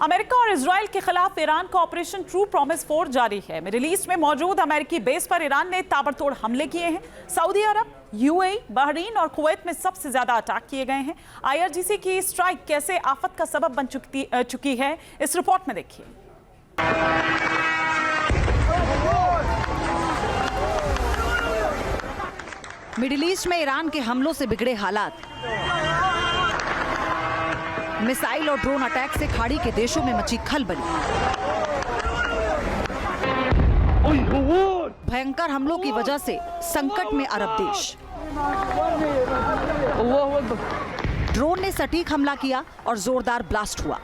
America और Israel के खिलाफ ईरान का ऑपरेशन ट्रू प्रॉमिस 4 जारी है। मिडिल ईस्ट में मौजूद अमेरिकी बेस पर ईरान ने ताबड़तोड़ हमले किए हैं। सऊदी अरब, यूएई, बहरीन और कुवैत में सबसे ज्यादा अटैक किए गए हैं। आईआरजीसी की स्ट्राइक कैसे आफत का सबब बन चुकी है, इस रिपोर्ट में देखिए। मिडिल ईस्ट में ईरान के हमलों से बिगड़े हालात। मिसाइल और ड्रोन अटैक से खाड़ी के देशों में मची खलबली। भयंकर हमलों की वजह से संकट में अरब देश। ड्रोन ने सटीक हमला किया और जोरदार ब्लास्ट हुआ।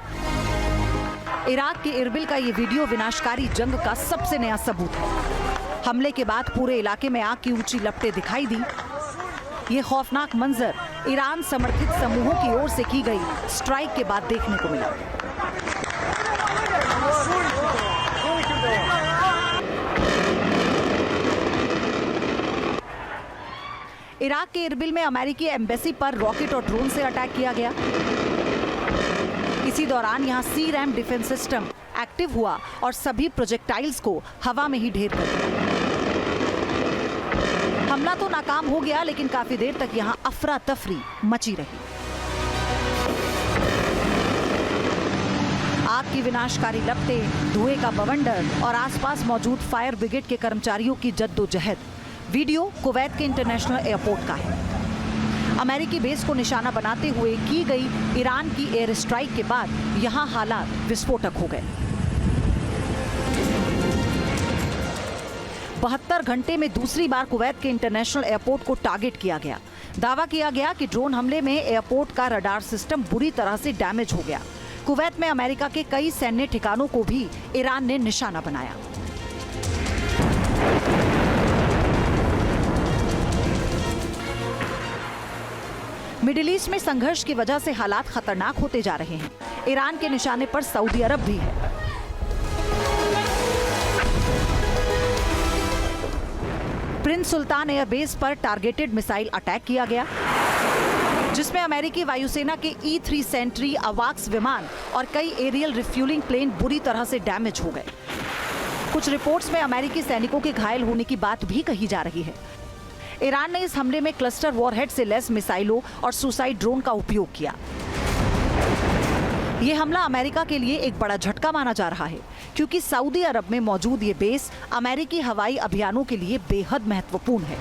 इराक के इरबिल का ये वीडियो विनाशकारी जंग का सबसे नया सबूत है। हमले के बाद पूरे इलाके में आग की ऊंची लपटें दिखाई दी। ये खौफनाक मंजर ईरान समर्थित समूहों की ओर से की गई स्ट्राइक के बाद देखने को मिला। इराक के इरबिल में अमेरिकी एम्बेसी पर रॉकेट और ड्रोन से अटैक किया गया। इसी दौरान यहां सी रैम डिफेंस सिस्टम एक्टिव हुआ और सभी प्रोजेक्टाइल्स को हवा में ही ढेर कर दिया। हमला तो नाकाम हो गया, लेकिन काफी देर तक यहां अफरा तफरी मची रही। आग की विनाशकारी लपटें, धुएं का बवंडर और आसपास मौजूद फायर ब्रिगेड के कर्मचारियों की जद्दोजहद। वीडियो कुवैत के इंटरनेशनल एयरपोर्ट का है। अमेरिकी बेस को निशाना बनाते हुए की गई ईरान की एयर स्ट्राइक के बाद यहां हालात विस्फोटक हो गए। 72 घंटे में दूसरी बार कुवैत के इंटरनेशनल एयरपोर्ट को टारगेट किया गया। दावा किया गया कि ड्रोन हमले में एयरपोर्ट का रडार सिस्टम बुरी तरह से डैमेज हो गया। कुवैत में अमेरिका के कई सैन्य ठिकानों को भी ईरान ने निशाना बनाया। मिडिल ईस्ट में संघर्ष की वजह से हालात खतरनाक होते जा रहे हैं। ईरान के निशाने पर सऊदी अरब भी है। प्रिंस सुल्तान एयरबेस पर टारगेटेड मिसाइल अटैक किया गया, जिसमें अमेरिकी वायुसेना के E-3 सेंट्री, अवाक्स विमान और कई एरियल रिफ्यूलिंग प्लेन बुरी तरह से डैमेज हो गए। कुछ रिपोर्ट्स में अमेरिकी सैनिकों के घायल होने की बात भी कही जा रही है। ईरान ने इस हमले में क्लस्टर वॉरहेड से लैस मिसाइलों और सुसाइड ड्रोन का उपयोग किया। ये हमला अमेरिका के लिए एक बड़ा झटका माना जा रहा है, क्योंकि सऊदी अरब में मौजूद ये बेस अमेरिकी हवाई अभियानों के लिए बेहद महत्वपूर्ण है।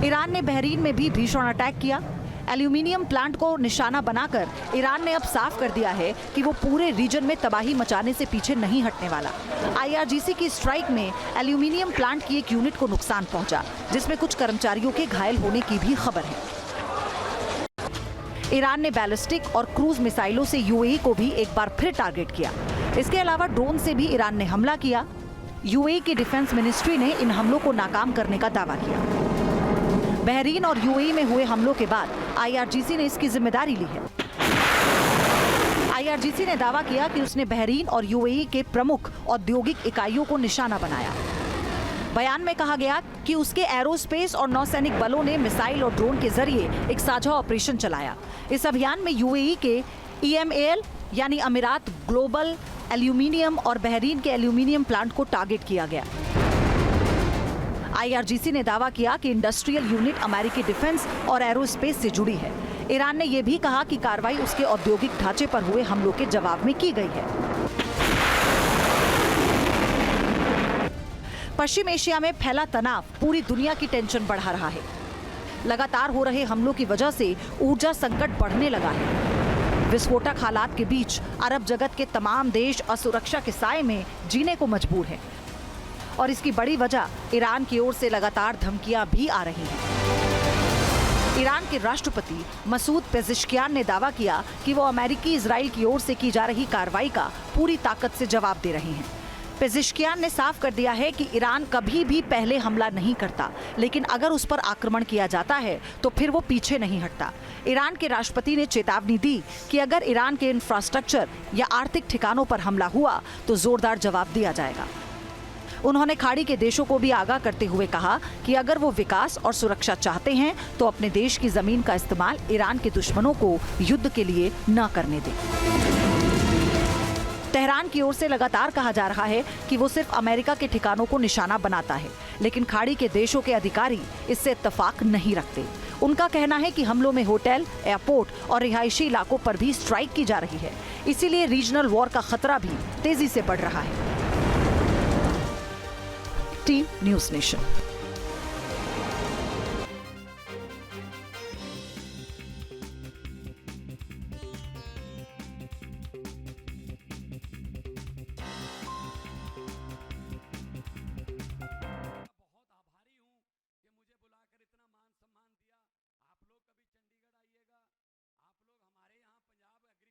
ईरान ने बहरीन में भी भीषण अटैक किया। एल्यूमिनियम प्लांट को निशाना बनाकर ईरान ने अब साफ कर दिया है कि वो पूरे रीजन में तबाही मचाने से पीछे नहीं हटने वाला। आईआरजीसी की स्ट्राइक में एल्यूमिनियम प्लांट की एक यूनिट को नुकसान पहुंचा, जिसमें कुछ कर्मचारियों के घायल होने की भी खबर है। ईरान ने बैलिस्टिक और क्रूज मिसाइलों से यूएई को भी एक बार फिर टारगेट किया। इसके अलावा ड्रोन से भी ईरान ने हमला किया। यूएई की डिफेंस मिनिस्ट्री ने इन हमलों को नाकाम करने का दावा किया। बहरीन और यूएई में हुए हमलों के बाद आईआरजीसी ने इसकी जिम्मेदारी ली है। आईआरजीसी ने दावा किया कि उसने बहरीन और यूएई के प्रमुख औद्योगिक इकाइयों को निशाना बनाया। बयान में कहा गया कि उसके एरोस्पेस और नौसैनिक बलों ने मिसाइल और ड्रोन के जरिए एक साझा ऑपरेशन चलाया। इस अभियान में यूएई के EMAL यानी अमीरात ग्लोबल एल्यूमिनियम और बहरीन के एल्यूमिनियम प्लांट को टारगेट किया गया। आईआरजीसी ने दावा किया कि इंडस्ट्रियल यूनिट अमेरिकी डिफेंस और एरोस्पेस से जुड़ी है। ईरान ने यह भी कहा कि कार्रवाई उसके औद्योगिक ढांचे पर हुए हमलों के जवाब में की गई है। पश्चिम एशिया में फैला तनाव पूरी दुनिया की टेंशन बढ़ा रहा है। लगातार हो रहे हमलों की वजह से ऊर्जा संकट बढ़ने लगा है। विस्फोटक हालात के बीच अरब जगत के तमाम देश असुरक्षा के साए में जीने को मजबूर हैं, और इसकी बड़ी वजह ईरान की ओर से लगातार धमकियां भी आ रही हैं। ईरान के राष्ट्रपति मसूद पेज़ेश्कियान ने दावा किया कि वो अमेरिकी इजराइल की ओर से की जा रही कार्रवाई का पूरी ताकत से जवाब दे रहे हैं। पेज़ेश्कियान ने साफ कर दिया है कि ईरान कभी भी पहले हमला नहीं करता, लेकिन अगर उस पर आक्रमण किया जाता है तो फिर वो पीछे नहीं हटता। ईरान के राष्ट्रपति ने चेतावनी दी कि अगर ईरान के इंफ्रास्ट्रक्चर या आर्थिक ठिकानों पर हमला हुआ तो जोरदार जवाब दिया जाएगा। उन्होंने खाड़ी के देशों को भी आगाह करते हुए कहा कि अगर वो विकास और सुरक्षा चाहते हैं तो अपने देश की जमीन का इस्तेमाल ईरान के दुश्मनों को युद्ध के लिए न करने दें। तेहरान की ओर से लगातार कहा जा रहा है कि वो सिर्फ अमेरिका के ठिकानों को निशाना बनाता है, लेकिन खाड़ी के देशों के अधिकारी इससे इत्तेफाक नहीं रखते। उनका कहना है कि हमलों में होटल, एयरपोर्ट और रिहायशी इलाकों पर भी स्ट्राइक की जा रही है, इसीलिए रीजनल वॉर का खतरा भी तेजी से बढ़ रहा है। Team news nation.